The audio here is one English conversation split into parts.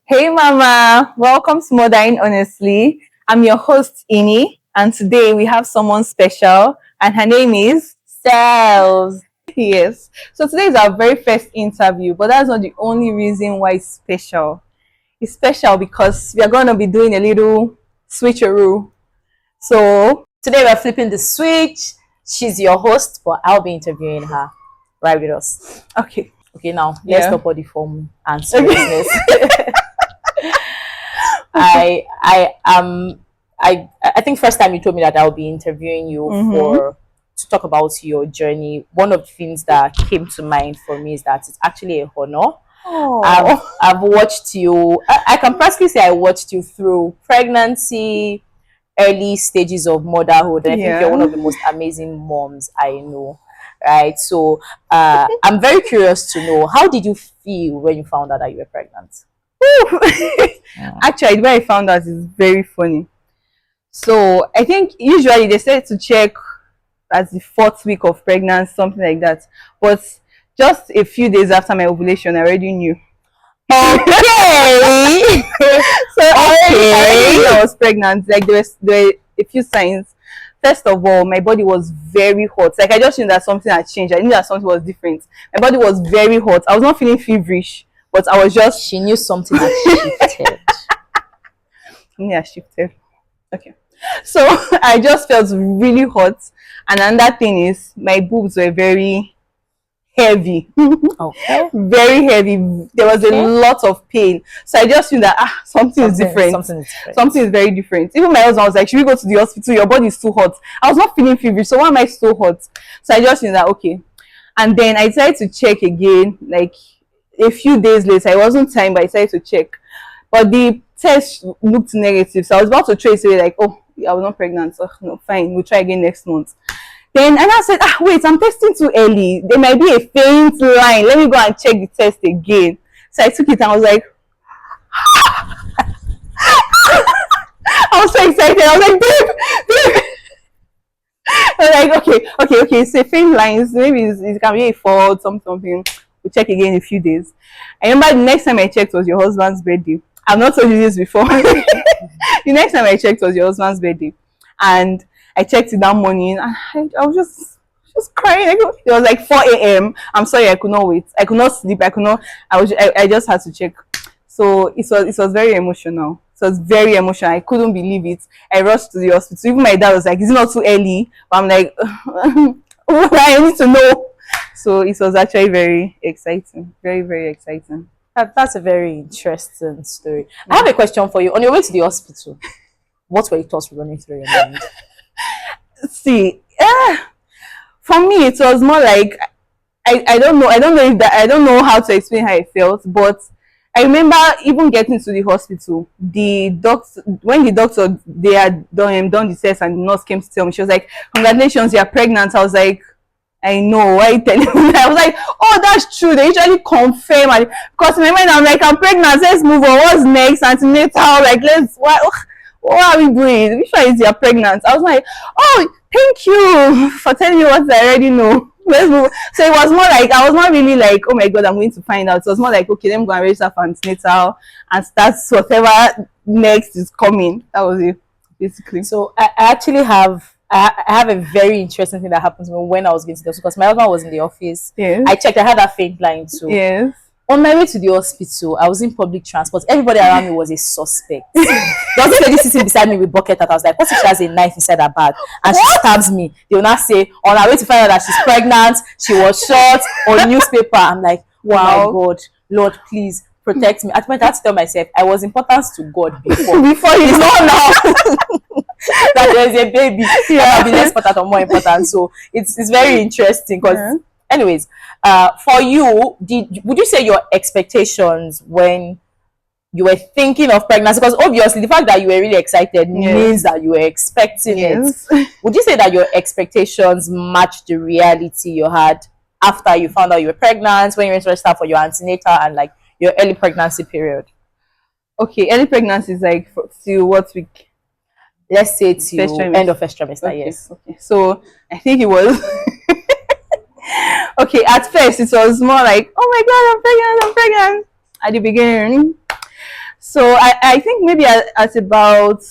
Hey Mama, welcome to Modern Honestly. I'm your host Ini, and today we have someone special, and her name is Cells. Yes. So today is our very first interview, but that's not the only reason why it's special. It's special because we are going to be doing a little switcheroo. So Today we're flipping the switch. She's your host, but I'll be interviewing her right with us. okay, Okay, now let's yeah, stop all the form and seriousness. I think first time you told me that I'll be interviewing you mm-hmm. for to talk about your journey. One of the things that came to mind for me is that it's actually a honor. Oh, I've watched you. I can practically say I watched you through pregnancy, early stages of motherhood, and I think you're one yeah. of the most amazing moms I know. Right, so I'm very curious to know, how did you feel when you found out that you were pregnant? Yeah. Actually, the way I found out is very funny. So I think usually they say to check as the fourth week of pregnancy, something like that. But just a few days after my ovulation, I already knew. Okay. So I already knew Okay. I was pregnant. Like there were a few signs. First of all, my body was very hot. Like I just knew that something had changed. I knew that something was different. My body was very hot. I was not feeling feverish, but I was just She knew something had shifted. yeah, shifted. Okay. So I just felt really hot. And another thing is my boobs were very heavy. Okay. Very heavy. There was a Okay. lot of pain. So I just feel that something is different. Something is different. Something is very different. Even my husband was like, should we go to the hospital? Your body is too hot. I was not feeling feverish. So why am I so hot? So I just feel that okay. And then I decided to check again, like a few days later. It wasn't time, but I decided to check. But the test looked negative. So I was about to trace away, like, oh, I was not pregnant. So no, fine, we'll try again next month. Then and I said, wait, I'm testing too early. There might be a faint line. Let me go and check the test again. So I took it and I was like, I was so excited. I was like, babe. I was like, okay. It's a faint line. So maybe it can be a fault, something. We'll check again in a few days. I remember the next time I checked was your husband's birthday. I've not told you this before. The next time I checked was your husband's birthday. And I checked it that morning. And I was just crying. It was like 4 a.m. I'm sorry, I could not wait. I could not sleep. I just had to check. So it was very emotional. So it's very emotional. I couldn't believe it. I rushed to the hospital. Even my dad was like, "Is it not too early?" But I'm like, I need to know. So it was actually very exciting. Very, very exciting. That's a very interesting story. I have a question for you. On your way to the hospital, what were your thoughts running through your mind? See, for me, it was more like I don't know. I don't know how to explain how I felt, but I remember even getting to the hospital. The doctor, when the doctor they had done the test, and the nurse came to tell me, she was like, "Congratulations, you're pregnant." I was like, I know. Why are you telling me? I was like, oh, that's true. They usually confirm, and because in my mind I'm like, I'm pregnant. Let's move on. What's next? Antenatal. Like, what are we doing? Which one is you're pregnant? I was like, oh, thank you for telling me what I already know. Let's move. So it was more like I was not really like, oh my god, I'm going to find out. It was more like, okay, let me go and register for antenatal and start whatever next is coming. That was it, basically. So I actually have a very interesting thing that happened to me when I was going to the hospital, because my husband was in the office. Yes. I checked, I had that faint line too. Yes. On my way to the hospital, I was in public transport. Everybody around me was a suspect. There was this lady sitting beside me with bucket that I was like, what if she has a knife inside her bag and she stabs me? They will not say, on her way to find out that she's pregnant, she was shot, on newspaper. I'm like, wow, oh my God, Lord, please protect me. At my time, I had to tell myself, I was important to God before. Before you know now. That there's a baby, yeah, be less important or more important. So it's very interesting because, anyways, for you, would you say your expectations when you were thinking of pregnancy? Because obviously, the fact that you were really excited means that you were expecting it. Would you say that your expectations matched the reality you had after you found out you were pregnant, when you were interested for your antenatal and like your early pregnancy period? Okay, early pregnancy is like till what week? Let's say till end of first trimester. Okay, yes. Okay. So I think it was okay. At first, it was more like, "Oh my God, I'm pregnant! I'm pregnant!" At the beginning, So I think maybe at about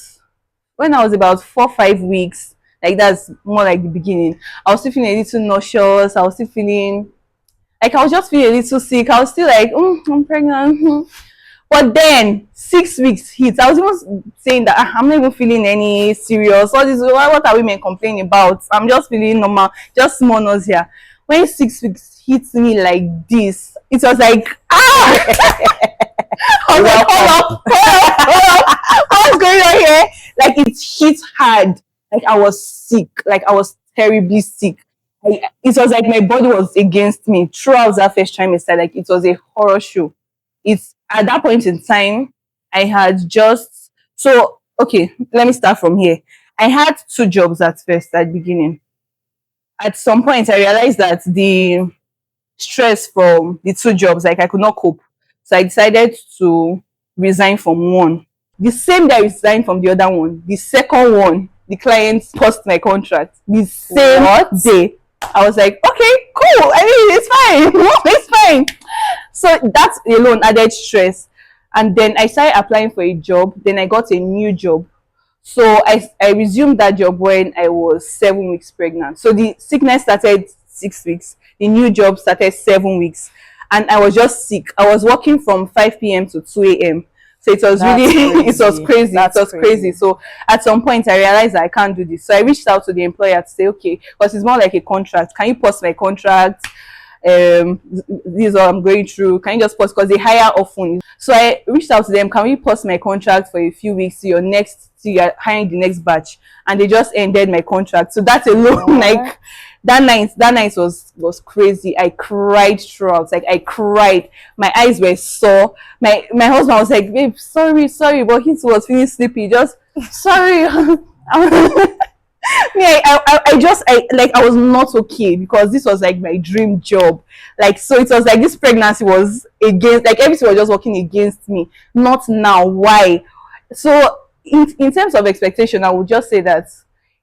when I was about 4 5 weeks, like that's more like the beginning. I was still feeling a little nauseous. I was still feeling like I was just feeling a little sick. I was still like, I'm pregnant. But then 6 weeks hit. I was even saying that I'm not even feeling any serious. All this, what are women complaining about? I'm just feeling normal, just small nausea. When 6 weeks hits me like this, it was like I was like, hold up, what's going on here? Like it hit hard. Like I was sick. Like I was terribly sick. It was like my body was against me throughout that first trimester. Like it was a horror show. It's at that point in time, I had just so okay. Let me start from here. I had two jobs at first at the beginning. At some point, I realized that the stress from the two jobs, like I could not cope. So I decided to resign from one. The same day I resigned from the other one, the second one, the client paused my contract. The same day. I was like, okay, cool. I mean, it's fine. It's fine. So that alone added stress. And then I started applying for a job. Then I got a new job. So I resumed that job when I was 7 weeks pregnant. So the sickness started 6 weeks. The new job started 7 weeks. And I was just sick. I was working from 5 p.m. to 2 a.m. So it was That's really, it was crazy. That's it was crazy. So at some point I realized that I can't do this. So I reached out to the employer to say, okay, because it's more like a contract. Can you pause my contract? This is what I'm going through. Can you just pause? Because they hire often. So I reached out to them. Can we pause my contract for a few weeks to you're hiring the next batch? And they just ended my contract. So that alone, like that night was crazy. I cried throughout. Like I cried. My eyes were sore. My husband was like, babe, sorry, but he was feeling sleepy. Just sorry. Me, I was not okay because this was like my dream job. Like so it was like this pregnancy was against, like everything was just working against me. Not now. Why? So in terms of expectation, I would just say that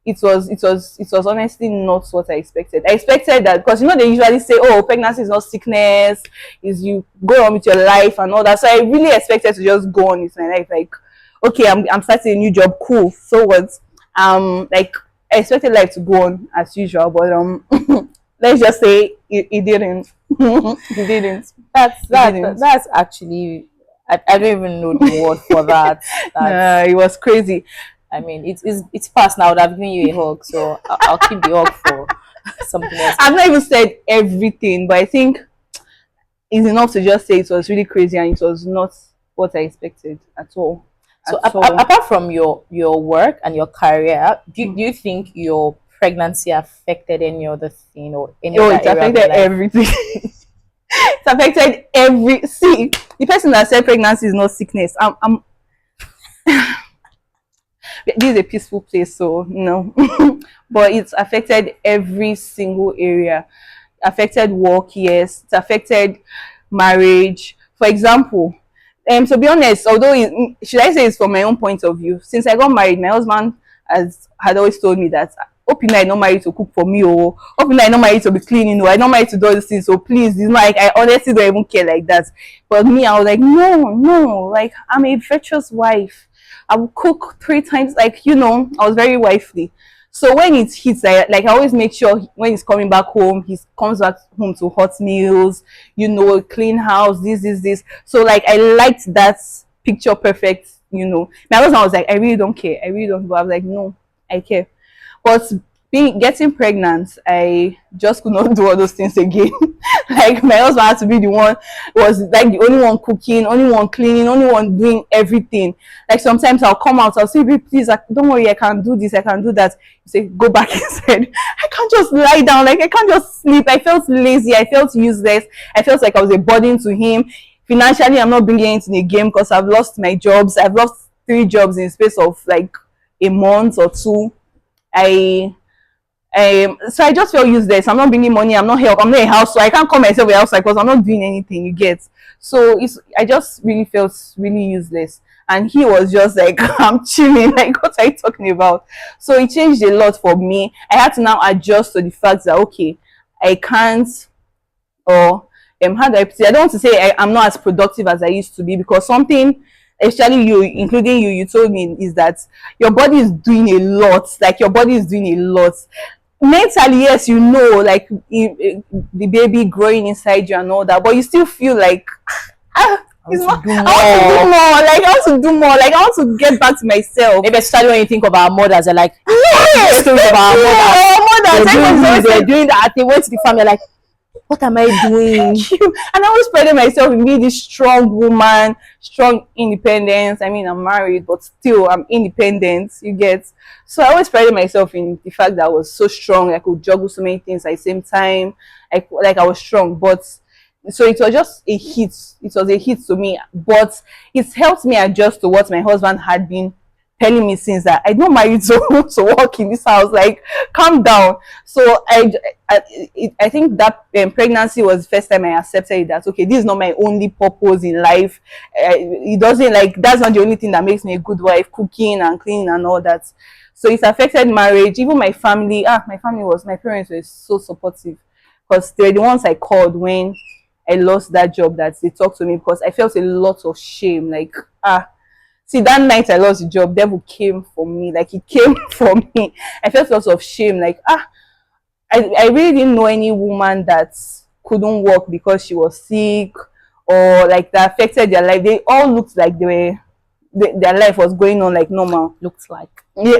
it was honestly not what I expected. I expected that because they usually say, oh, pregnancy is not sickness, is you go on with your life and all that. So I really expected to just go on with my life. Like, okay, I'm starting a new job, cool. So what? Like I expected life to go on as usual, but let's just say it didn't. It didn't. That's actually I don't even know the word for that. It was crazy. I mean, it's past now. I would have given you a hug, so I'll keep the hug for something else. I've not even said everything, but I think it's enough to just say it was really crazy and it was not what I expected at all. So apart from your work and your career, do you think your pregnancy affected any other thing or any other it affected everything. It affected see, the person that said pregnancy is not sickness. I'm this is a peaceful place, so no. But it's affected every single area. Affected work, yes. It affected marriage. For example, to be honest, although should I say it's from my own point of view, since I got married, my husband had always told me that hope I'm not married to cook for me, or hope I'm not married to be cleaning, or I'm not married to do these things, so please, it's not like I honestly don't even care like that. But me, I was like, no, like I'm a virtuous wife. I will cook 3 times, like I was very wifely. So when it hits, I always make sure when he's coming back home, he comes back home to hot meals, clean house, this. So like I liked that picture perfect, My husband was like, I really don't care. I really don't. But I was like, no, I care. But getting pregnant, I just could not do all those things again. Like my husband had to be the one, was like the only one cooking, only one cleaning, only one doing everything. Like sometimes I'll come out, I'll say, please, don't worry, I can do this, I can do that. You say, go back inside. I can't just lie down, like I can't just sleep. I felt lazy, I felt useless, I felt like I was a burden to him. Financially, I'm not bringing anything again because I've lost my jobs. I've lost 3 jobs in the space of like a month or 2. So I just felt useless. I'm not bringing money. I'm not help. I'm not a house, so I can't call myself a housewife because I'm not doing anything. You get? So I just really felt really useless. And he was just like, I'm chilling. Like, what are you talking about? So it changed a lot for me. I had to now adjust to the fact that okay, I can't, or how do I say? I don't want to say I'm not as productive as I used to be because something especially you, including you told me is that your body is doing a lot. Like your body is doing a lot. Mentally, yes, you know, like the baby growing inside you and all that, but you still feel like ah, I it's want to not, do I want to do more. more. Like I want to do more. Like I want to get back to myself. Maybe especially when you think of our mothers, they're like, the Yes, stories of thank our you. mothers. Our mothers, They're doing everyone's this, always they're saying doing that. They went to the family, you're like, what am I doing? thank you. And I always prided myself in being this strong woman, strong independence. I mean, I'm married, but still, I'm independent. You get. So I always prided myself in the fact that I was so strong. I could juggle so many things at the same time. Like I was strong, but so it was just a hit. It was a hit to me, but it helped me adjust to what my husband had been telling me since that I don't marry to work in this house. Like, calm down. So I think that pregnancy was the first time I accepted it, that okay, this is not my only purpose in life. It doesn't, like, that's not the only thing that makes me a good wife, cooking and cleaning and all that. So it affected marriage. Even my family. My parents were so supportive because they're the ones I called when I lost that job, that they talked to me, because I felt a lot of shame. Like, see, that night I lost the job, devil came for me. Like, he came for me. I felt lots of shame. Like, I really didn't know any woman that couldn't work because she was sick, or like that affected their life. They all looked like their life was going on like normal. Looks like. Yeah,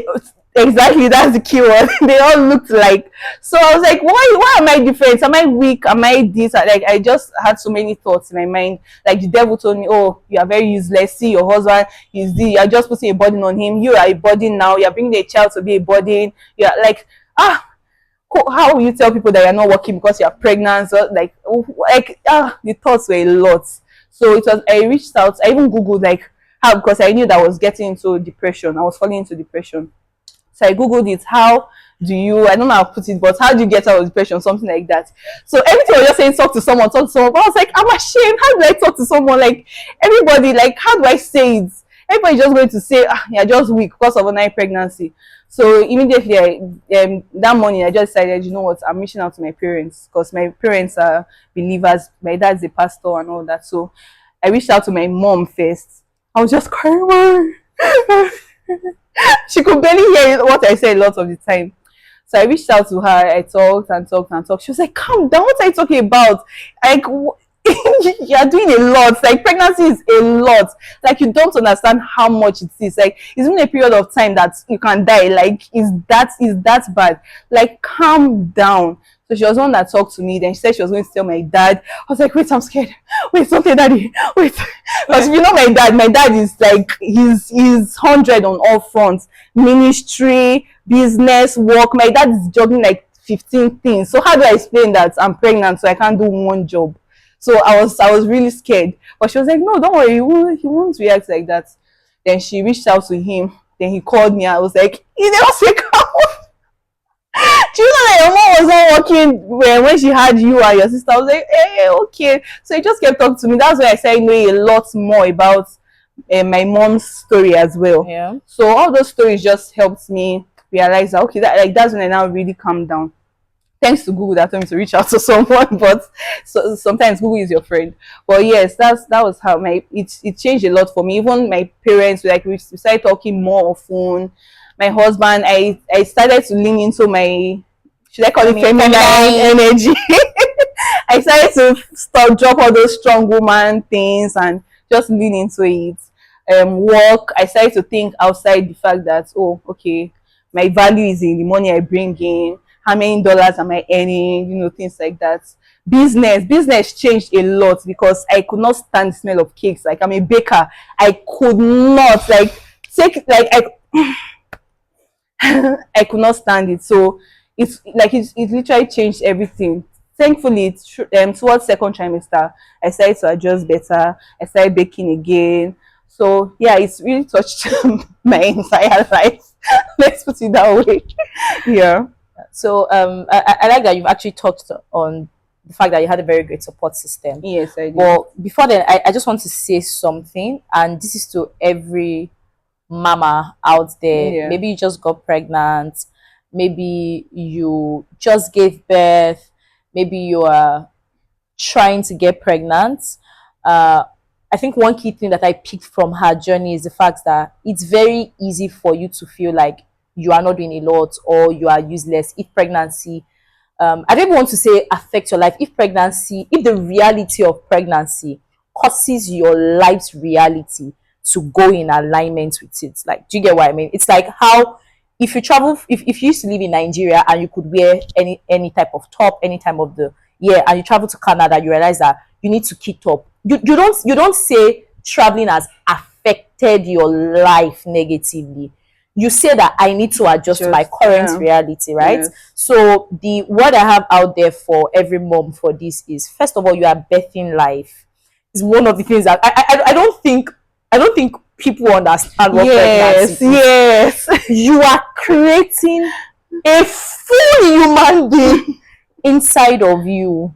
exactly, that's the keyword. They all looked like. So I was like, why am I different? Am I weak? Am I this? Like, I just had so many thoughts in my mind. Like, the devil told me, oh, you are very useless. See, your husband is this, you're just putting a burden on him. You are a burden now. You're bringing a child to be a burden. You're like, how will you tell people that you're not working because you're pregnant? So, the thoughts were a lot. So it was, I reached out, I even googled like how, because I knew that I was getting into depression. I was falling into depression. So I googled it. How do you, I don't know how to put it, but how do you get out of depression? Something like that. So everything was just saying talk to someone, talk to someone. But I was like, I'm ashamed. How do I talk to someone? Like, everybody, like, how do I say it? Everybody's just going to say, you're just weak because of a night pregnancy. So immediately, that morning, I just decided, you know what, I'm reaching out to my parents, because my parents are believers. My dad's a pastor and all that. So I reached out to my mom first. I was just crying. She could barely hear what I said a lot of the time. So I reached out to her. I talked and talked and talked. She was like, calm down. What are you talking about? Like, you're doing a lot. Like, pregnancy is a lot. Like, you don't understand how much it is. Like, it's even a period of time that you can die. Like, is that bad? Like, calm down. So she was one that talked to me. Then she said she was going to tell my dad. I was like, wait, I'm scared. Wait, don't tell daddy. Wait. Because you know my dad. My dad is like, he's 100 on all fronts. Ministry, business, work. My dad is juggling like 15 things. So how do I explain that I'm pregnant so I can't do one job? So I was really scared. But she was like, no, don't worry, he won't react like that. Then she reached out to him. Then he called me. I was like, he never say come. Do you know that your mom was not working when she had you and your sister? I was like, hey, okay. So he just kept talking to me. That's why I started knowing a lot more about my mom's story as well. Yeah. So all those stories just helped me realize that okay, that's when I now really calmed down. Thanks to Google that told me to reach out to someone, but sometimes Google is your friend. But yes, that was how it changed a lot for me. Even my parents, like, we started talking more often. My husband, I started to lean into my, should I call it feminine energy? I started to drop all those strong woman things and just lean into it. Work, I started to think outside the fact that, oh, okay, my value is in the money I bring in, how many dollars am I earning, things like that. Business changed a lot because I could not stand the smell of cakes. Like, I'm a baker. I could not, like, take, like, I could not stand it. So it's like it literally changed everything. Thankfully, towards second trimester, I started to adjust better. I started baking again. So yeah, it's really touched my entire life. Let's put it that way. Yeah. So I like that you've actually touched on the fact that you had a very great support system. Yes, I do. Well, before then, I just want to say something, and this is to every mama out there. Yeah. Maybe you just got pregnant, maybe you just gave birth, maybe you are trying to get pregnant. I think one key thing that I picked from her journey is the fact that it's very easy for you to feel like you are not doing a lot or you are useless if pregnancy, I don't want to say affect your life, if the reality of pregnancy causes your life's reality to go in alignment with it. Like, do you get what I mean? It's like how if you travel, if you used to live in Nigeria and you could wear any type of top any time of the year, and you travel to Canada, you realize that you need to keep up. You don't say traveling has affected your life negatively. You say that I need to adjust to my current reality, right? Yes. So the word I have out there for every mom for this is, first of all, you are birthing life. Is one of the things that I don't think people understand what pregnancy is. Yes. You are creating a full human being inside of you.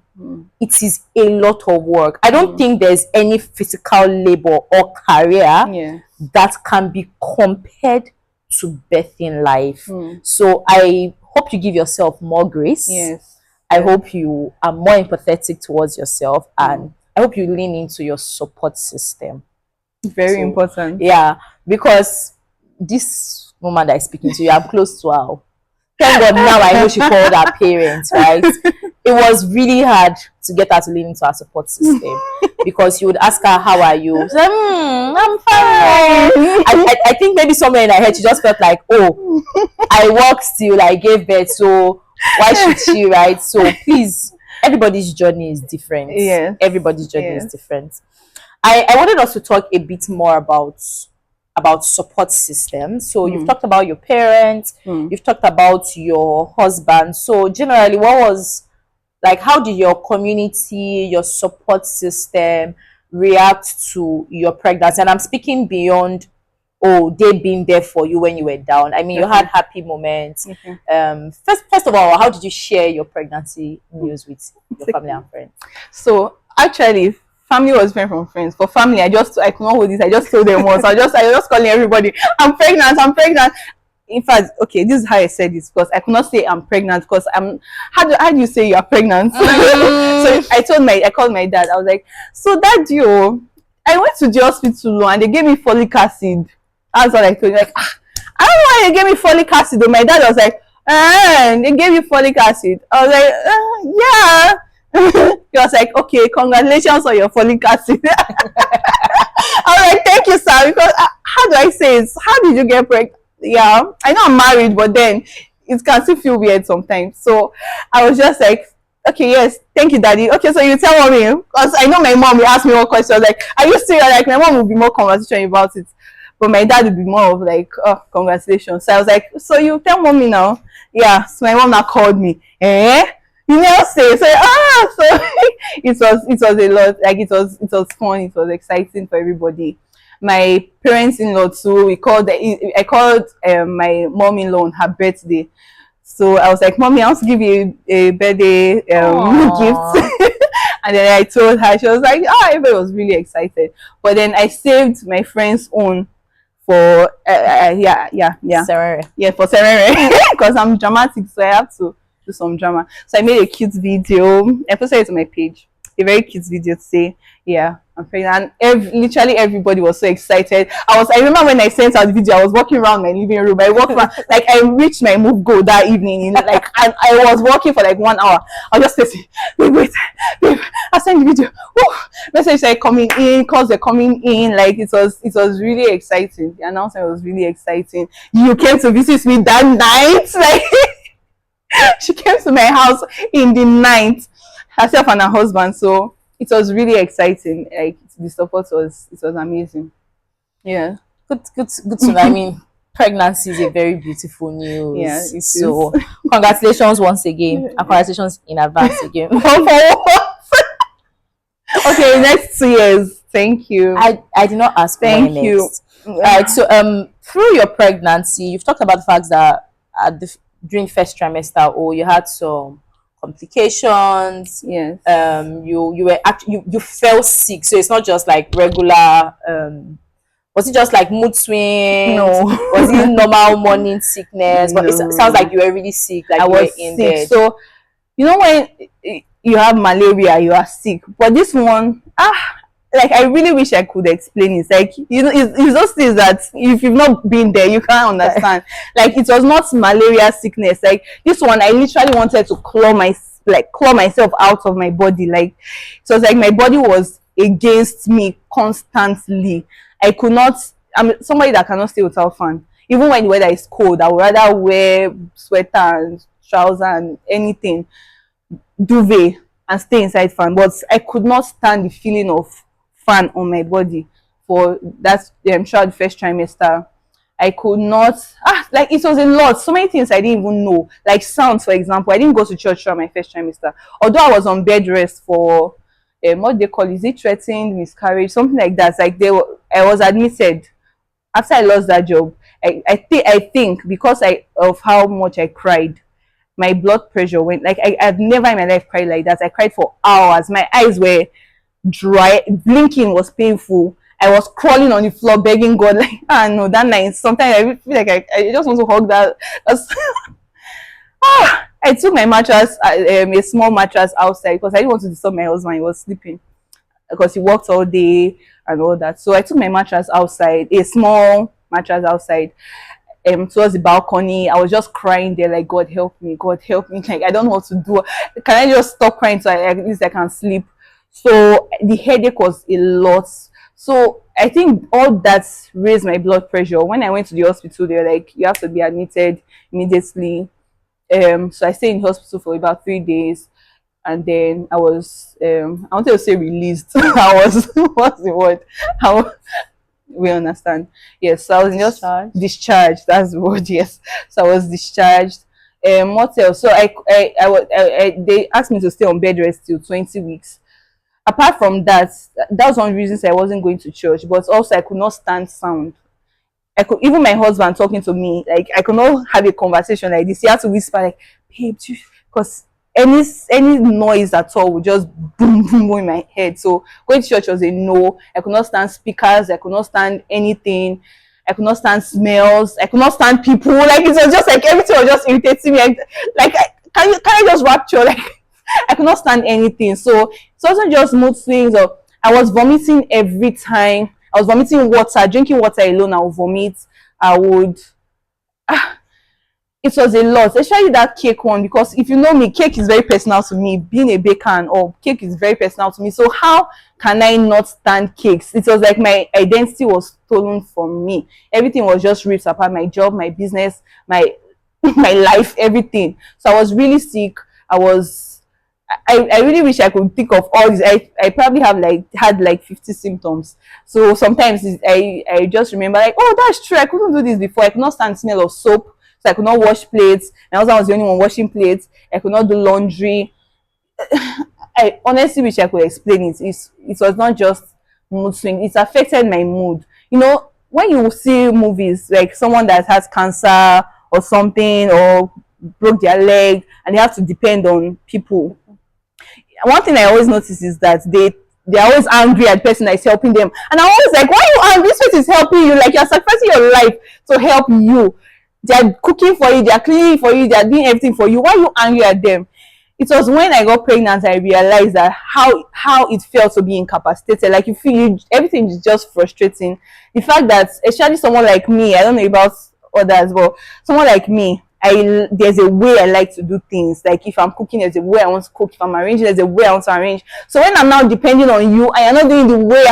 It is a lot of work. I don't think there's any physical labor or career that can be compared to birthing life. So I hope you give yourself more grace. Yes. I hope you are more empathetic towards yourself, and I hope you lean into your support system. Very important. Yeah, because this woman that is speaking to you, I'm close to her. Thank God now I know she called her parents, right? It was really hard to get her to lean into her support system because you would ask her, how are you? She's like, I'm fine. I think maybe somewhere in her head she just felt like, oh, I worked till I gave birth, so why should she, right? So please, everybody's journey is different. Yes. Everybody's journey is different. I wanted us to talk a bit more about support systems. So you've talked about your parents, you've talked about your husband. So generally, how did your community, your support system react to your pregnancy? And I'm speaking beyond, oh, they being there for you when you were down. I mean, you had happy moments. First of all, how did you share your pregnancy news with your family and friends? So actually, family was different from friends. For family, I could not hold this. I just told them once. I was just calling everybody, I'm pregnant. In fact, okay, this is how I said this, because I could not say I'm pregnant because how do you say you're pregnant? So I called my dad. I was like, so dad, I went to the hospital and they gave me folic acid. That's what I told you. Like, I don't know why they gave me folic acid. Though. My dad was like, they gave you folic acid. I was like, yeah. He was like, okay, congratulations on your folic acid. I was like, thank you, sir. Because how do I say it? How did you get pregnant? Yeah, I know I'm married, but then it can still feel weird sometimes. So I was just like, okay, yes, thank you, daddy. Okay, so you tell mommy, because I know my mom will ask me one question. Like, are you serious? Like, my mom will be more conversation about it, but my dad would be more of like, oh, congratulations. So I was like, so you tell mommy now? Yeah. So my mom now called me. You know, so it was a lot. Like it was fun. It was exciting for everybody. My parents-in-law too. I called my mom-in-law on her birthday. So I was like, mommy, I want to give you a birthday gift. And then I told her. She was like, everybody was really excited. But then I saved my friend's own for Serere. Yeah, for Serere. Because I'm dramatic, so I have to do some drama. So I made a cute video. I posted it on my page. A very cute video to say, yeah, I'm pregnant. And literally everybody was so excited. I remember when I sent out the video, I was walking around my living room. I walked around, like I reached my move goal that evening. Like I was walking for like 1 hour. I was just saying, wait, I sent the video. Message like coming in, calls are coming in. Like it was really exciting. The announcement was really exciting. You came to visit me that night. Like she came to my house in the night, herself and her husband. So it was really exciting. Like the support was amazing. Yeah. Good to know. I mean, pregnancy is a very beautiful news. Yeah. So congratulations once again. And congratulations in advance again. Okay, next 2 years. Thank you. I did not ask. Thank you. All right. So through your pregnancy, you've talked about the fact that during first trimester, you had some complications. Yes. You fell sick, so it's not just like regular. Was it just like mood swings? No. Was it normal morning sickness? But it sounds like you were really sick. Like I was sick. Bed. So when you have malaria, you are sick. But this one, like I really wish I could explain it. Like, you know, it's those things that if you've not been there, you can't understand. Like, it was not malaria sickness. Like, this one, I literally wanted to claw myself out of my body. Like, it was like my body was against me constantly. I could not. I'm somebody that cannot stay without fan. Even when the weather is cold, I would rather wear sweater and trousers and anything, duvet, and stay inside fan. But I could not stand the feeling of fan on my body for that throughout the first trimester. I could not, like, it was a lot, so many things I didn't even know, like sounds, for example. I didn't go to church throughout my first trimester, although I was on bed rest for what they call, is it threatened miscarriage, something like that. Like, I was admitted after I lost that job. I think because of how much I cried, my blood pressure went, like, I've never in my life cried like that. I cried for hours. My eyes were dry. Blinking was painful. I was crawling on the floor begging God, like, no, that night, sometimes I feel like I just want to hug that. I took my mattress, a small mattress outside, because I didn't want to disturb my husband. He was sleeping because he worked all day and all that. So I took my mattress outside, a small mattress outside, towards the balcony. I was just crying there, like, God help me, God help me. Like, I don't know what to do. Can I just stop crying so at least I can sleep? So the headache was a lot. So I think all that raised my blood pressure. When I went to the hospital, they were like, you have to be admitted immediately. So I stayed in the hospital for about 3 days, and then I was I wanted to say released. I was what's the word? How we understand? Yes, so I was just discharged. That's the word. Yes, so I was discharged. What else? So they asked me to stay on bed rest till 20 weeks. Apart from that, that was one reason I wasn't going to church. But also, I could not stand sound. I could, even my husband talking to me, like, I could not have a conversation like this. He had to whisper, like, babe, because any noise at all would just boom boom boom in my head. So going to church was a no. I could not stand speakers. I could not stand anything. I could not stand smells. I could not stand people. Like, it was just like everything was just irritating me. Can I just rapture? Like, I could not stand anything. So it wasn't just mood swings, or I was vomiting every time. I was vomiting water, drinking water alone. I would vomit. I would. It was a lot, especially that cake one, because if you know me, cake is very personal to me. Being a baker and all, cake is very personal to me. So how can I not stand cakes? It was like my identity was stolen from me. Everything was just ripped apart. My job, my business, my my life, everything. So I was really sick. I really wish I could think of all these. I probably had like 50 symptoms. So sometimes I just remember, like, oh, that's true, I couldn't do this before. I could not stand the smell of soap, so I could not wash plates. My husband was the only one washing plates. I could not do laundry. I honestly wish I could explain it. It was not just mood swing. It affected my mood. You know, when you see movies like someone that has cancer or something, or broke their leg, and they have to depend on people, one thing I always notice is that they're always angry at the person that is helping them. And I'm always like, why are you angry? This person is helping you. Like, you're sacrificing your life to help you. They're cooking for you, they're cleaning for you, they're doing everything for you. Why are you angry at them? It was when I got pregnant I realized that how it felt to be incapacitated. Like, everything is just frustrating. The fact that, especially someone like me, I don't know about others, but someone like me, there's a way I like to do things. Like, if I'm cooking, there's a way I want to cook. If I'm arranging, there's a way I want to arrange. So when I'm now depending on you and you're not doing the way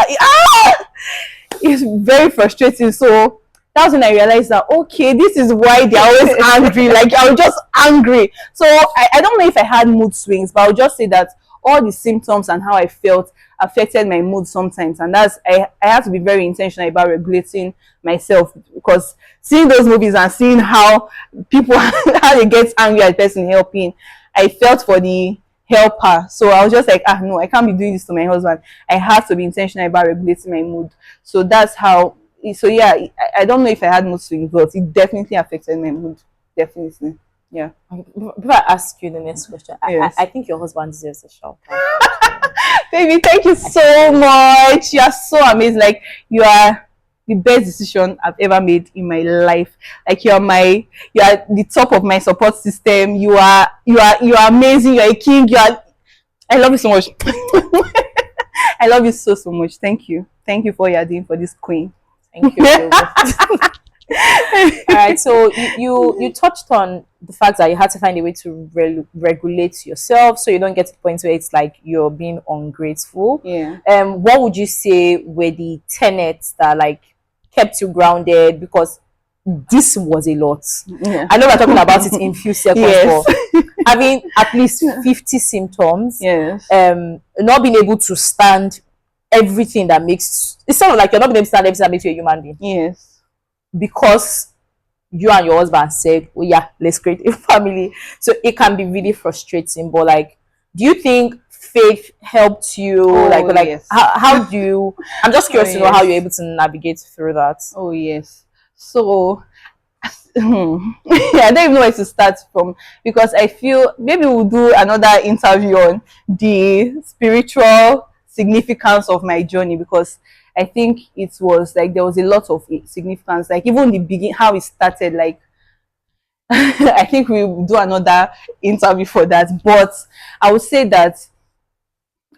it's very frustrating. So that's when I realized that, okay, this is why they're always angry. Like, I was just angry. So I don't know if I had mood swings, but I would just say that all the symptoms and how I felt affected my mood sometimes. And that's, I had to be very intentional about regulating myself, because seeing those movies and seeing how people how they get angry at the person helping, I felt for the helper. So I was just like, no, I can't be doing this to my husband. I have to be intentional about regulating my mood. So that's how. So yeah, I don't know if I had mood swings, but it definitely affected my mood. Definitely. Yeah. Before I ask you the next question, yes. I think your husband deserves a shout. Baby, thank you so much. You are so amazing. Like, you are the best decision I've ever made in my life. Like, you are the top of my support system. You are amazing. You are a king. I love you so much. I love you so so much. Thank you for what you're doing for this queen. Thank you. All right, so you touched on the fact that you had to find a way to regulate yourself so you don't get to the point where it's like you're being ungrateful. Yeah. What would you say were the tenets that like kept you grounded? Because this was a lot. Yeah. I know we're talking about it in few seconds, Yes. but having at least 50 symptoms, Yes. not being able to stand everything that makes it sounds like you're not being able to stand everything that makes you a human being. Yes. Because you and your husband said, oh yeah, let's create a family. So it can be really frustrating. But like, do you think faith helped you? Oh, like yes. how do you, I'm just curious to know how you're able to navigate through that. Oh yes. So yeah, I don't even know where to start from, because I feel maybe we'll do another interview on the spiritual significance of my journey, because I think it was like there was a lot of significance, like even the begin how it started, like I think we'll do another interview for that. But I would say that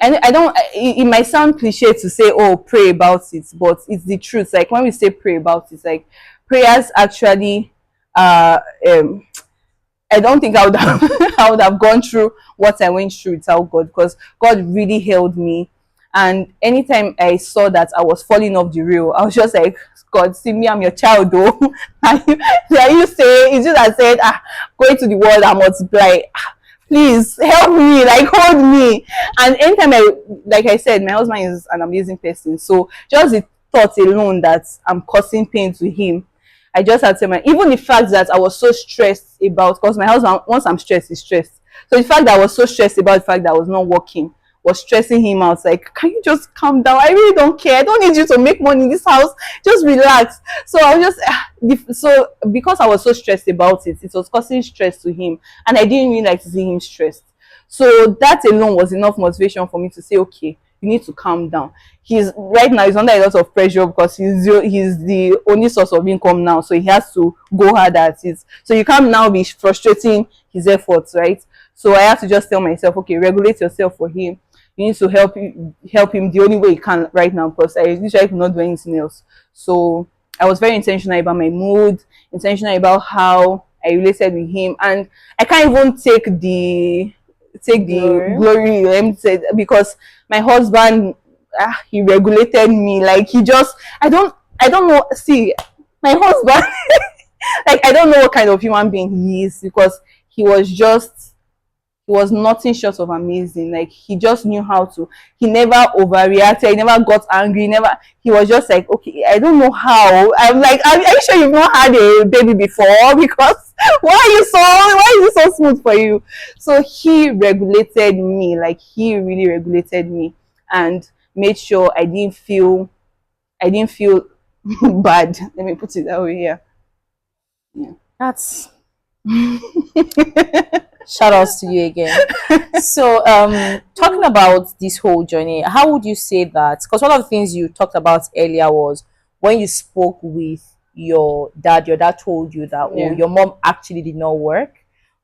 I don't it might sound cliche to say, oh, pray about it, but it's the truth. Like when we say pray about it, like prayers actually uh um I don't think I would have I would have gone through what I went through without God, because God really held me. And anytime I saw that I was falling off the rail, I was just like, God, see me, I'm your child, though. Like you say, it's just I said, going to the world and multiply. Please help me, like hold me. And anytime like I said, my husband is an amazing person. So just the thought alone that I'm causing pain to him, I just had to even the fact that I was so stressed about, because my husband, once I'm stressed, he's stressed. So the fact that I was so stressed about the fact that I was not working was stressing him out. Like, can you just calm down? I really don't care. I don't need you to make money in this house. Just relax. So I was just so because I was so stressed about it, it was causing stress to him, and I didn't really like to see him stressed. So that alone was enough motivation for me to say, okay, you need to calm down. He's right now he's under a lot of pressure because he's the only source of income now, so he has to go hard at it. So you can't now be frustrating his efforts, right? So I have to just tell myself, okay, regulate yourself for him. You need to help him the only way you can right now, because I usually cannot do anything else. So I was very intentional about my mood, intentional about how I related with him, and I can't even take the glory, let me say, because my husband, he regulated me. Like he just I don't know, see, my husband like I don't know what kind of human being he is, because he was just he was nothing short of amazing. Like he just knew how to. He never overreacted. He never got angry. Never. He was just like, okay, I don't know how. I'm like, are you sure you've not had a baby before? Because why is it so smooth for you? So he regulated me. Like he really regulated me and made sure I didn't feel bad. Let me put it that way. Yeah. Yeah. That's shout outs to you again. So talking about this whole journey, how would you say that, because one of the things you talked about earlier was when you spoke with your dad told you that Yeah. oh, your mom actually did not work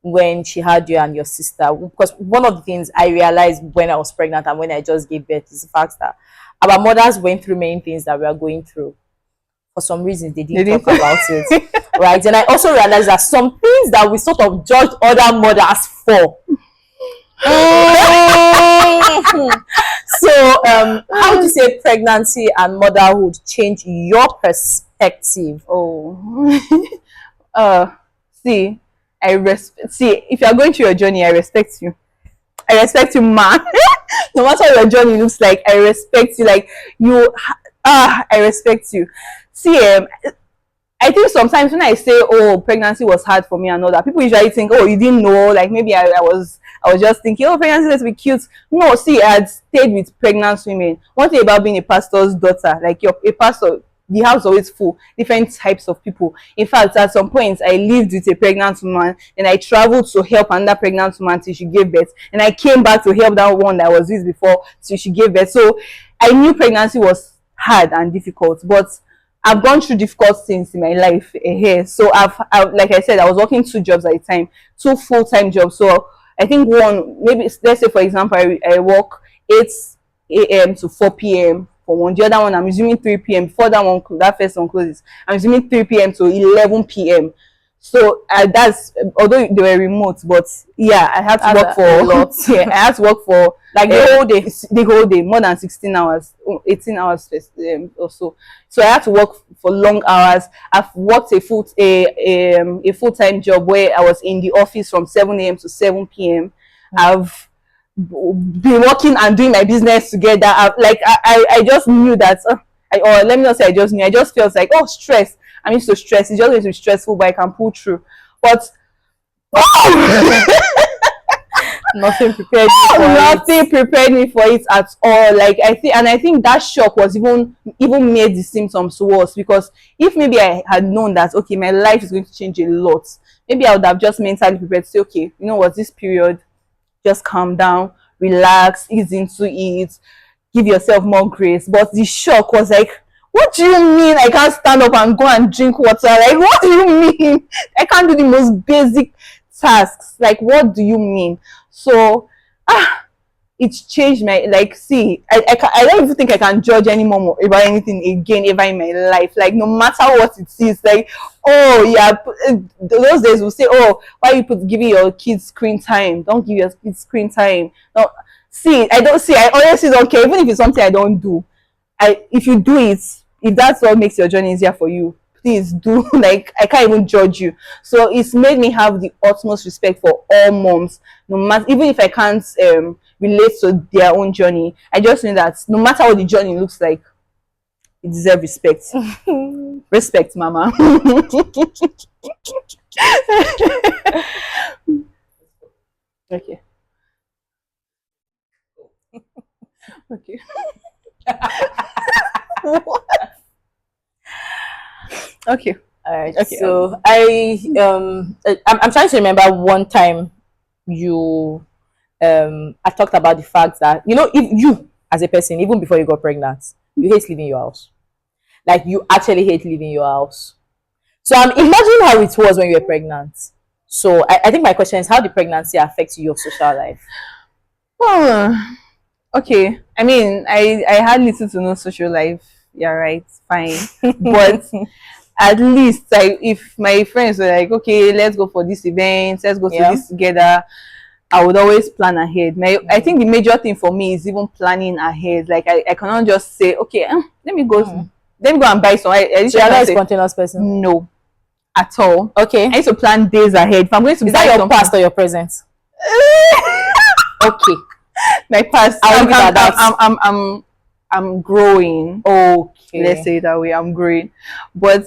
when she had you and your sister. Because one of the things I realized when I was pregnant and when I just gave birth is the fact that our mothers went through many things that we are going through. For some reason they didn't talk about it. Right. And I also realized that some things that we sort of judge other mothers for. So how would you say pregnancy and motherhood change your perspective? Oh. See, see, if you're going through your journey, I respect you. I respect you, man. No matter what your journey looks like, I respect you. Like you I respect you. See, I think sometimes when I say, oh, pregnancy was hard for me and all that, people usually think, oh, you didn't know, like maybe I was just thinking, oh, pregnancy is be cute. No, see, I had stayed with pregnant women. One thing about being a pastor's daughter, like you're a pastor, the house always full, different types of people. In fact, at some point, I lived with a pregnant woman, and I traveled to help another pregnant woman till she gave birth, and I came back to help that one that I was with before till she gave birth. So I knew pregnancy was hard and difficult, but I've gone through difficult things in my life here. So I've like I said, I was working 2 jobs at a time, 2 full-time jobs. So I think one, maybe let's say for example, I work 8 a.m. to 4 p.m. for one. The other one I'm resuming 3 p.m. Before that first one closes, I'm resuming 3 p.m. to 11 p.m. So that's, although they were remote, but yeah, I had to work a for lot. yeah, I had to work for Like the whole day. the whole day, more than 16 hours, 18 hours or so. So I had to work for long hours. I've worked a full-time job where I was in the office from 7 a.m. to 7 p.m. I've been working and doing my business together. I just knew that, or let me not say I just knew, I just felt like, oh, stress. I'm used to stress. It's just going to be stressful, but I can pull through. But Nothing prepared you for nothing prepared me for it at all. Like I think that shock was even made the symptoms worse, because if maybe I had known that, okay, my life is going to change a lot, maybe I would have just mentally prepared to say, okay, you know what, this period, just calm down, relax, ease into it, give yourself more grace. But the shock was like, what do you mean I can't stand up and go and drink water? Like, what do you mean I can't do the most basic tasks? Like, what do you mean? So it's changed my, like, see, I don't even think I can judge anymore about anything again ever in my life. Like, no matter what it is, like, oh yeah, those days we'll say, oh, why you giving your kids screen time? Don't give your kids screen time. No, see, I honestly don't care, even if it's something I don't do. If you do it, if that's what makes your journey easier for you, please do. Like, I can't even judge you. So it's made me have the utmost respect for all moms, no matter, even if I can't relate to their own journey. I just know that no matter what the journey looks like, it deserves respect. Respect, mama. Okay. Okay. What? Okay. All right. Okay. So I'm trying to remember one time you I talked about the fact that, you know, if you as a person, even before you got pregnant, you hate leaving your house. Like, you actually hate leaving your house. So I'm imagining how it was when you were pregnant. So I think my question is, how did pregnancy affect your social life? Oh, okay. I mean, I had little to no social life. Yeah, right. Fine. But at least, like, if my friends were like, okay, let's go for this event, let's go to this together, I would always plan ahead. I think the major thing for me is even planning ahead. Like, I cannot just say, okay, let me go and buy some. So you're not a spontaneous person? No, at all. Okay. I need to plan days ahead. If I'm going to Is that your past or your present? Okay. My past. I'm growing. Okay. Let's say it that way. I'm growing. But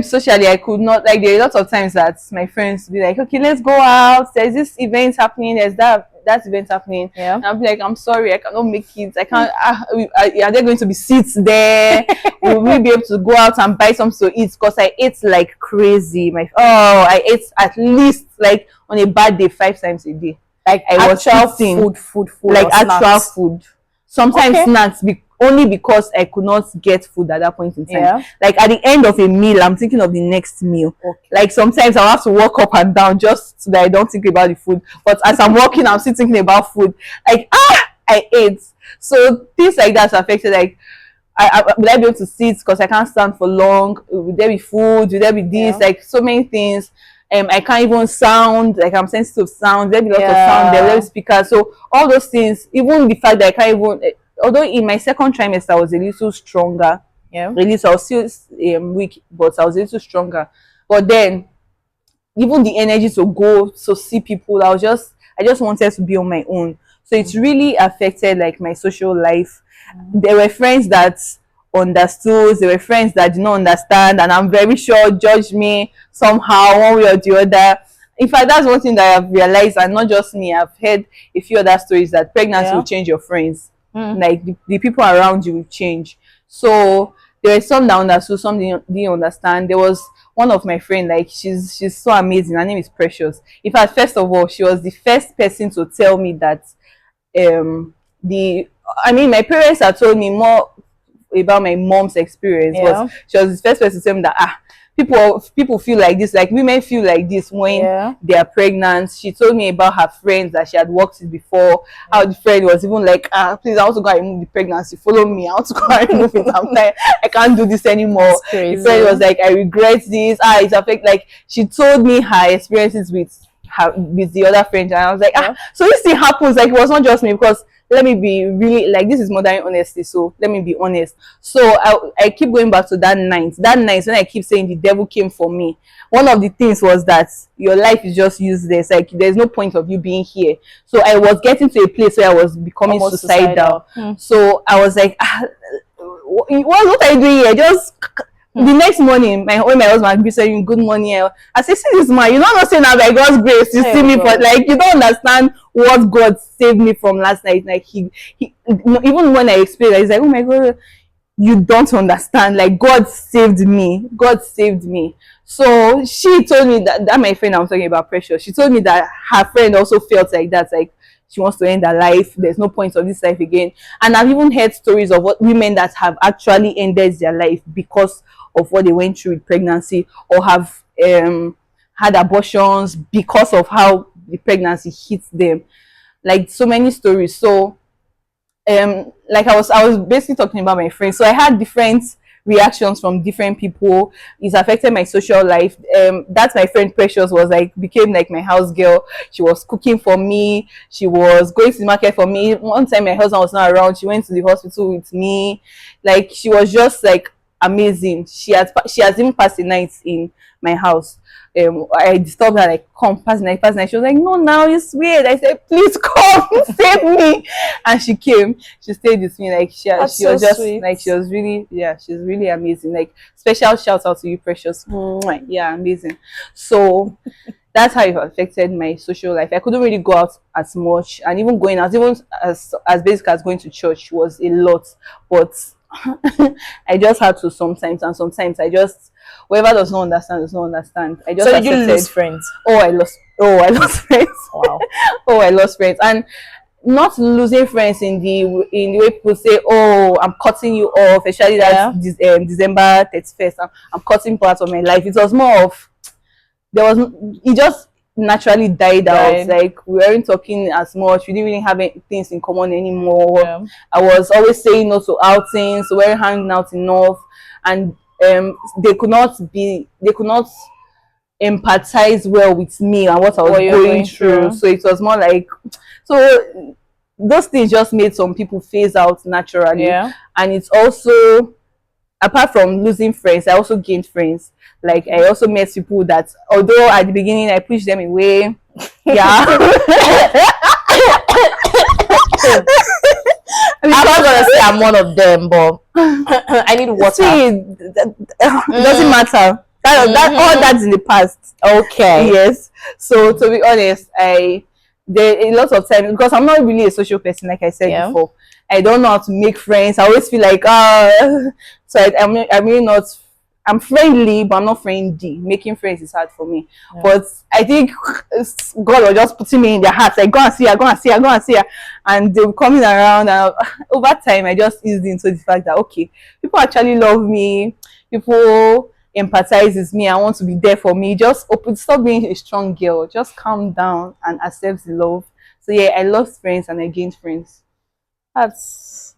socially, I could not, like, there are lots of times that my friends be like, okay, let's go out, there's this event happening, there's that event happening. Yeah. And I'll be like, I'm sorry, I cannot make it. I can't. Are there going to be seats there? Will we be able to go out and buy something to eat? Because I ate like crazy. I ate at least, like, on a bad day 5 times a day. Like, I was eating food, like actual snacks. food. Sometimes snacks, only because I could not get food at that point in time. Yeah. Like, at the end of a meal, I'm thinking of the next meal. Okay. Like, sometimes I'll have to walk up and down just so that I don't think about the food. But as I'm walking, I'm still thinking about food. Like, I ate. So things like that affected, like, will I be able to sit because I can't stand for long? Will there be food? Will there be this? Like, so many things. I can't even sound, like, I'm sensitive to sound. There'll be lots of sound, there'll be speakers. So all those things, even the fact that I can't even, although in my second trimester I was a little stronger. Yeah. At least I was still weak, but I was a little stronger. But then, even the energy to go to see people, I just wanted to be on my own. So it's really affected, like, my social life. There were friends that understood, there were friends that did not understand, and I'm very sure judged me somehow, one way or the other. In fact, that's one thing that I've realized, and not just me, I've heard a few other stories, that pregnancy will change your friends. Like, the people around you will change. So there were some that understood, some didn't understand. There was one of my friends, like, she's so amazing. Her name is Precious. In fact, first of all, she was the first person to tell me that my parents had told me more about my mom's experience. But she was the first person to tell me that people feel like this, like women feel like this when Yeah. they are pregnant. She told me about her friends that she had worked with before, how the friend was even like, please, I want to go and remove the pregnancy, follow me, I want to go and remove it, I'm like, I can't do this anymore. That's The friend was crazy. like, I regret this, it's affect, like she told me her experiences with the other friend, and I was like, Yeah. so this thing happens, like it was not just me, because let me be really, like, this is modern honesty, so let me be honest. So I keep going back to that night when I keep saying the devil came for me. One of the things was that your life is just useless, like there's no point of you being here. So I was getting to a place where I was becoming Almost suicidal. suicidal. So I was like, what are you doing here? Just the next morning, when my husband said, good morning, I said, see this man, you know, I'm not saying that by God's grace, you see me, but like, you don't understand what God saved me from last night. Like he even when I explained it, he's like, oh my God, you don't understand, like God saved me. So she told me that my friend I'm talking about, Precious, she told me that her friend also felt like that, like she wants to end her life, there's no point of this life again. And I've even heard stories of what women that have actually ended their life because of what they went through with pregnancy, or have had abortions because of how the pregnancy hits them, like so many stories. So like I was basically talking about my friends, so I had different reactions from different people. It's affected my social life. That's my friend Precious was like, became like my house girl. She was cooking for me, she was going to the market for me. One time my husband was not around, she went to the hospital with me. Like she was just like amazing. She has even passed the night in my house. I disturbed her, like, come, pass the night. She was like, no, now it's weird. I said, please come, save me. And she came, she stayed with me. Like she was So just sweet. like, she was really, yeah, she's really amazing. Like special shout out to you, Precious. Mwah. Yeah, amazing. So that's how it affected my social life. I couldn't really go out as much, and even going out, even as basic as going to church, was a lot. But I just had to sometimes, and sometimes I just, whoever does not understand. I just So did you accepted. lose friends? I lost friends. Wow. I lost friends. And not losing friends in the way people say, oh, I'm cutting you off, especially that December 31st, I'm cutting part of my life. It was more of, it just naturally died out. Like we weren't talking as much, we didn't really have any things in common anymore. I was always saying no to outings, so we weren't hanging out enough, and they could not empathize well with me and what I was going through. So it was more like, so those things just made some people phase out naturally. And it's also, apart from losing friends, I also gained friends. Like I also met people that, although at the beginning I pushed them away, I'm not gonna say I'm one of them, but I need water. See, it doesn't matter. That all that's in the past. Okay. Yes. So to be honest, there a lot of time, because I'm not really a social person, like I said before. I don't know how to make friends. I always feel like so I'm really not. I'm friendly, but I'm not friendly. Making friends is hard for me. But I think God was just putting me in their hearts, like, go and see her, and they were coming around. And over time, I just eased into the fact that, okay, people actually love me. People empathize with me. I want to be there for me. Just stop being a strong girl. Just calm down and accept the love. So yeah, I lost friends and I gained friends. That's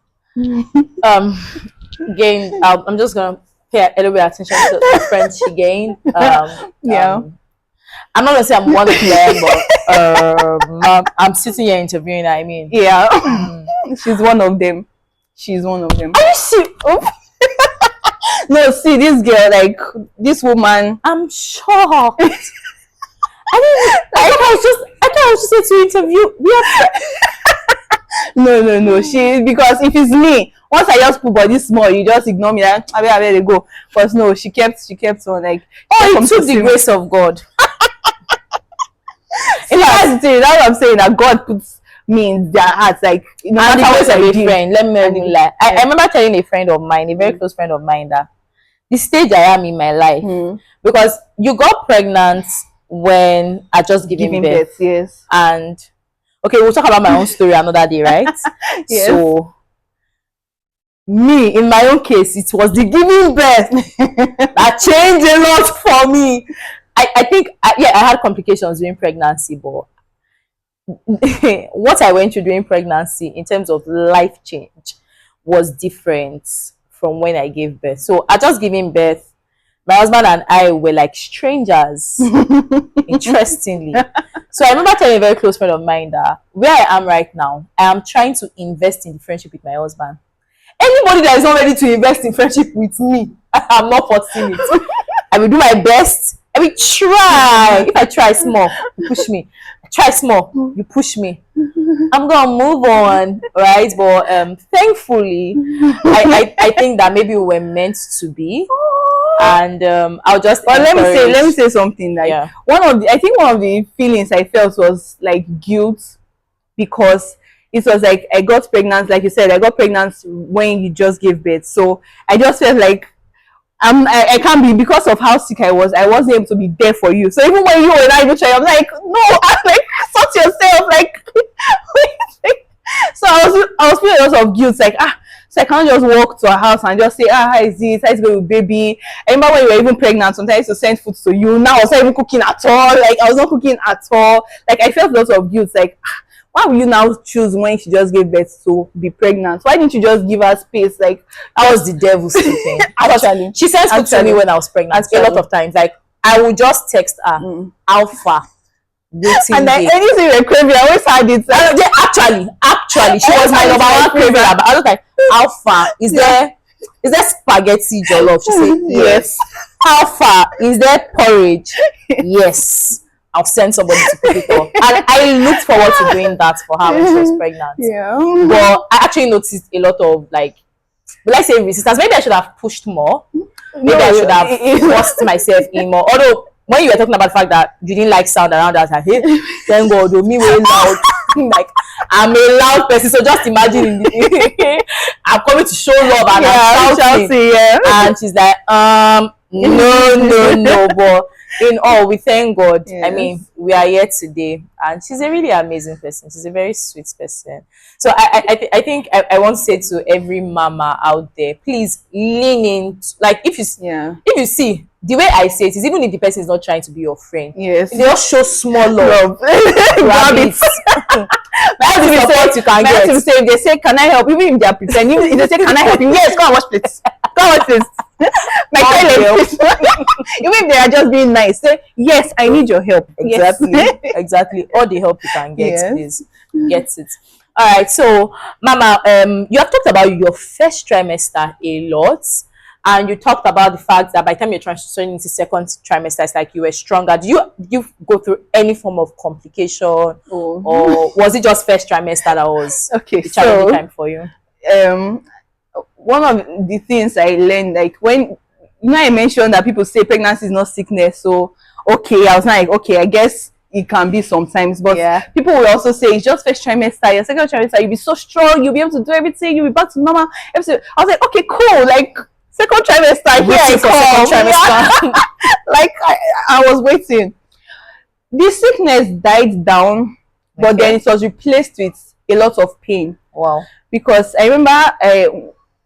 gained. I'm just gonna pay a little bit of attention to the friends she gained. I'm not gonna say I'm one of them, but I'm sitting here interviewing her. I mean, she's one of them. Are you serious? No, see, this girl, like this woman, I'm shocked. I thought I was just here to interview. No. She, because if it's me, once I just put body small, you just ignore me. Like, I better go. But no, she kept on, like. Oh, it took the grace of God. That's what I'm saying, that God puts me in their hearts, like, no matter what I do. Friend, let me lie. I remember telling a friend of mine, a very close friend of mine, that the stage I am in my life, because you got pregnant when I just giving birth. Yes. And okay, we'll talk about my own story another day, right? Yes. So me, in my own case, it was the giving birth that changed a lot for me. I think, yeah, I had complications during pregnancy, but what I went through during pregnancy in terms of life change was different from when I gave birth. So I just giving birth, my husband and I were like strangers, interestingly. So I remember telling a very close friend of mine that where I am right now, I am trying to invest in the friendship with my husband. Anybody that is not ready to invest in friendship with me, I'm not forcing it. I will do my best. I will try. If I try small, you push me. I try small, you push me. I'm gonna move on, right? But thankfully, I think that maybe we were meant to be. And I'll just but let me say something. Like, yeah. one of the feelings I felt was like guilt, because it was like I got pregnant, like you said, I got pregnant when you just gave birth. So I just felt like I can't be, because of how sick I wasn't able to be there for you. So even when you were not even trying, I'm like, no, I'm like, sort yourself, like so I was feeling a lot of guilt, like, so I can't just walk to a house and just say, how is it? How is it going with baby? I remember when you were even pregnant, sometimes I used to send food to you. Now I was not even cooking at all. Like, I was not cooking at all. Like, I felt lots of guilt. Like, why would you now choose when she just gave birth to be pregnant? Why didn't you just give her space? Like, I was the devil speaking. Actually, she sent food to me when I was pregnant a lot of times. Like, I would just text her, Alpha. And then anything you're craving, I always had it. Actually, she was my number one craving. I was like, Alpha, is there spaghetti jollof? She said, yes. Alpha, is there porridge? Yes. I'll send somebody to cook it up. And I looked forward to doing that for her when she was pregnant. Yeah. But I actually noticed a lot of, like, will I say resistance? Maybe I should have pushed more. Maybe I should have forced myself in more. Although, when you were talking about the fact that you didn't like sound around us, I hate, thank God, me very loud. Like, I'm a loud person, so just imagine I'm coming to show love and I'm shouting. Yeah. And she's like, no, but in all, we thank God. Yes. I mean, we are here today, and she's a really amazing person. She's a very sweet person. So I think I want to say to every mama out there, please lean in. Like, if you see the way I say it is, even if the person is not trying to be your friend, yes, they just show small love. Grab it. That's the support you can get. If they say, "Can I help?" Even if they are pretending, if they say, "Can I help you?" Yes, go and wash plates. Go and wash plates. My even if they are just being nice, say, "Yes, I need your help." Exactly, yes. Exactly. All the help you can get, yes, please get it. All right. So, Mama, you have talked about your first trimester a lot. And you talked about the fact that by the time you're transitioning into second trimester, it's like you were stronger. Do you go through any form of complication, or was it just first trimester that was the challenging time for you? One of the things I learned, like, when I mentioned that people say pregnancy is not sickness, so I was like, I guess it can be sometimes, but people will also say it's just first trimester, your second trimester, you'll be so strong, you'll be able to do everything, you'll be back to normal. I was like, okay, cool, like, second trimester, here I come. Like, I was waiting. The sickness died down, but then it was replaced with a lot of pain. Wow. Because I remember,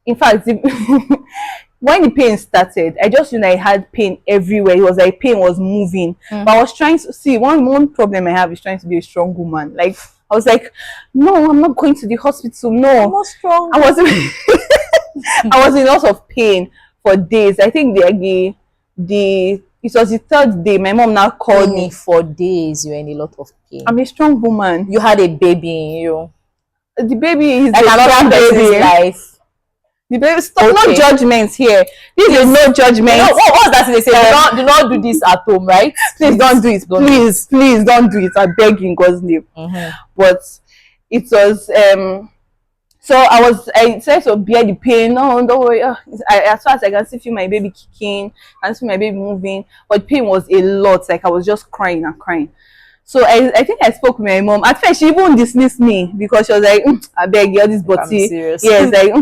in fact, when the pain started, I just I had pain everywhere. It was like pain was moving. But I was trying to see, one problem I have is trying to be a strong woman. Like, I was like, no, I'm not going to the hospital. No, I'm not strong. I was in lots of pain for days. I think it was the third day. My mom now called me. For days, you were in a lot of pain. I'm a strong woman. You had a baby in you. The baby is like another person's life. The baby, stop, no judgments here. This is no judgment. You know, what's that thing they say? Do not do this at home, right? Please don't do it. Please don't do it. I beg you in God's name. But it was so I tried to bear the pain. No, don't worry. As far as I can still feel my baby kicking, I can feel my baby moving, but pain was a lot. Like, I was just crying and crying. So I think I spoke with my mom. At first, she even dismissed me because she was like, "I beg you, this body." Yes, like,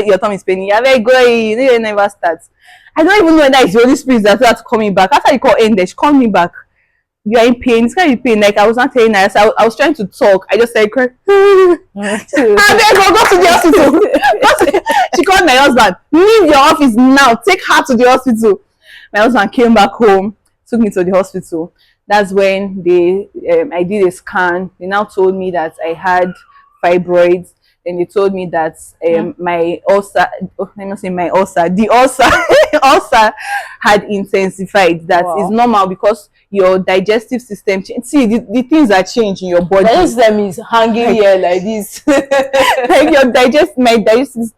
your tummy is paining. I beg you, you never start. I don't even know that it's the Holy Spirit that started coming back. After the call ended, she called me back. you are in pain. It's kind of pain. Like I was not telling her. So I was trying to talk. I just said, cry. And then go to the hospital. She called my husband. Leave your office now. Take her to the hospital. My husband came back home, took me to the hospital. That's when I did a scan. They now told me that I had fibroids. Then they told me that my ulcer, let me say my ulcer, the ulcer, ulcer had intensified. That is normal because your digestive system. See, the things that change in your body. The system is hanging here like this. Like my digestive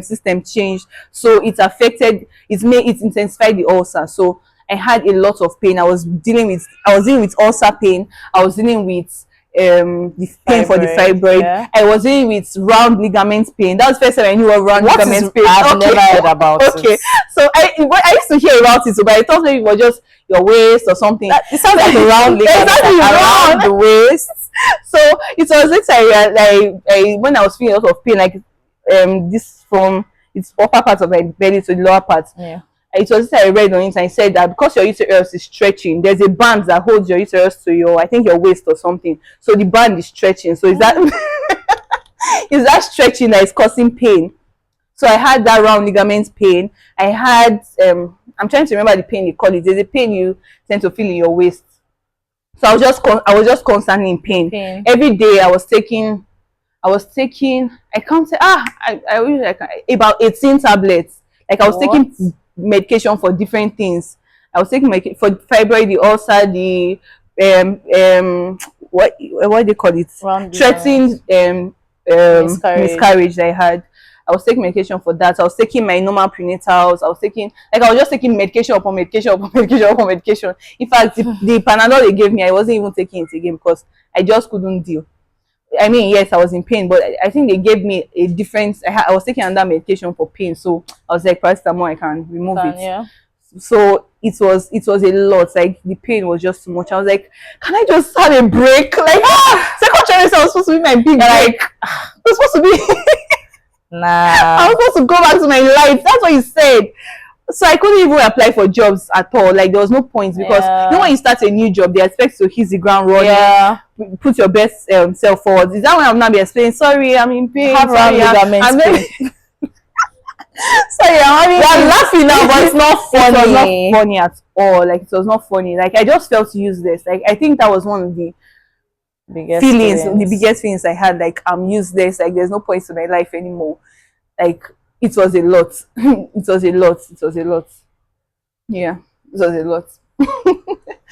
system changed, so it affected. It intensified the ulcer. So I had a lot of pain. I was dealing with ulcer pain. I was dealing with the pain for the fibroid. Yeah. I was dealing with round ligament pain. That was the first time I knew what round ligament pain. I've never heard about it. Okay, so I used to hear about it, but I thought maybe it was just your waist or something. It sounds like a round ligament. Exactly, around the waist. So it was later when I was feeling a lot of pain, like this from its upper part of my belly to the lower part. Yeah. It was I read on it and said that because your uterus is stretching, there's a band that holds your uterus to your waist or something. So the band is stretching. So is that is that stretching that is causing pain? So I had that round ligament pain. I had I'm trying to remember the pain you call it. There's a pain you tend to feel in your waist. So I was just constantly in pain. Every day I was taking I can't say I really like about 18 tablets. Like I was taking medication for different things. I was taking for fibroid, the ulcer, the what they call it, threatened miscarriage that I had. I was taking medication for that. I was taking my normal prenatals. I was just taking medication upon medication upon medication upon medication. In fact, the Panadol they gave me, I wasn't even taking it again because I just couldn't deal. I mean, yes, I was in pain, but I think they gave me a difference. I was taking another medication for pain, so I was like, paracetamol, I can remove it. Yeah. So it was a lot. Like the pain was just too much. I was like, can I just have a break? Like second trimester was supposed to be my big break. It was supposed to be. Nah. I was supposed to go back to my life. That's what he said. So I couldn't even apply for jobs at all. Like there was no point because when you start a new job, they expect you to hit the ground running. Yeah. Put your best self forward. Is that when I'm not be explaining? Sorry, I'm in pain. Have sorry, I'm pain. Sorry, I'm having. We're laughing now, but it's not funny. It was not funny at all. Like it was not funny. Like I just felt useless. Like I think that was one of the biggest feelings I had. Like I'm useless. Like there's no point to my life anymore. Like it was a lot. It was a lot. Yeah, it was a lot.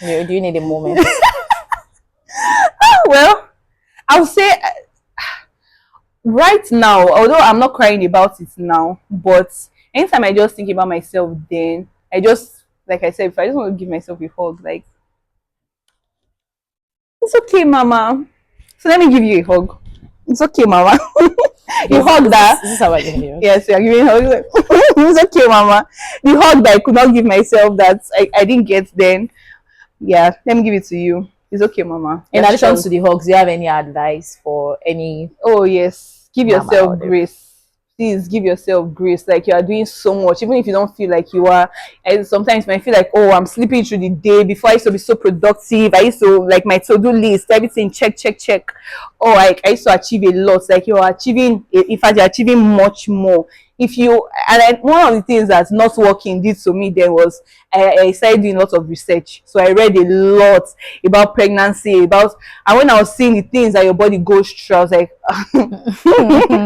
Do you need a moment? Well, I'll say right now, although I'm not crying about it now, but anytime I just think about myself, then I just, like I said, if I just want to give myself a hug, like, it's okay, mama. So let me give you a hug. It's okay, mama. You hug that. This is how I give you. Yes, you're giving a hug. It's okay, mama. The hug that I could not give myself, that I didn't get then. Yeah, let me give it to you. It's okay, mama. In addition to the hugs, do you have any advice for any? Oh yes, give yourself grace. Please give yourself grace. Like you are doing so much, even if you don't feel like you are. And sometimes you might feel like, oh, I'm sleeping through the day. Before I used to be so productive. I used to like my to-do list, everything check. Oh, I used to achieve a lot. Like you are achieving. In fact, you're achieving much more. One of the things that's not working did to me then was I started doing lots of research. So I read a lot about pregnancy, and when I was seeing the things that your body goes through, I was like,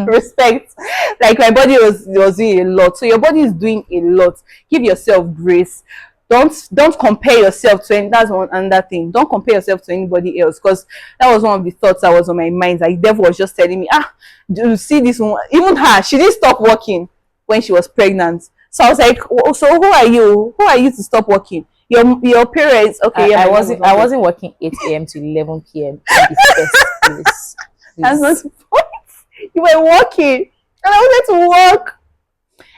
respect. Like my body was doing a lot. So your body is doing a lot. Give yourself grace. Don't compare yourself to that's one another thing. Don't compare yourself to anybody else, because that was one of the thoughts that was on my mind. Like devil was just telling me, do you see this one? Even her, she didn't stop working when she was pregnant. So I was like, so who are you? Who are you to stop working? Your parents? Okay, I wasn't working 8 a.m. to 11 p.m. in the first place. That's not the point. You were working, and I wanted to work.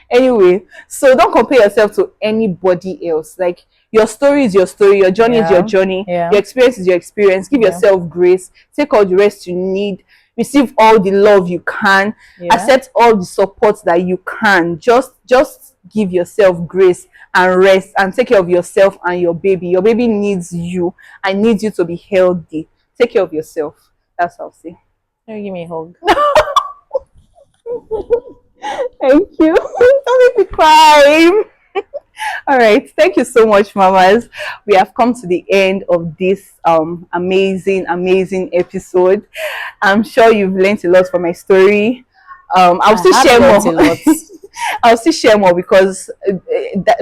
Anyway, so don't compare yourself to anybody else. Like your story is your story, your journey is your journey, your experience is your experience. Give yourself grace. Take all the rest you need. receive all the love you can, Yeah. accept all the support that you can. Just give yourself grace and rest, and take care of yourself and your baby. Your baby needs you and needs you to be healthy. Take care of yourself. That's what I'll say. You give me a hug. Thank you. Don't make me cry. All right, thank you so much, mamas. We have come to the end of this amazing episode. I'm sure you've learned a lot from my story. I'll I still have share learned a more. lot. I'll still share more because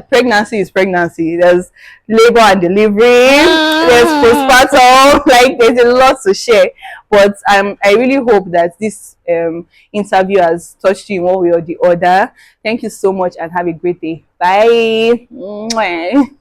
pregnancy is pregnancy. There's labor and delivery. There's postpartum. Like, there's a lot to share. But I really hope that this interview has touched you in one way or the other. Thank you so much and have a great day. Bye. Mwah.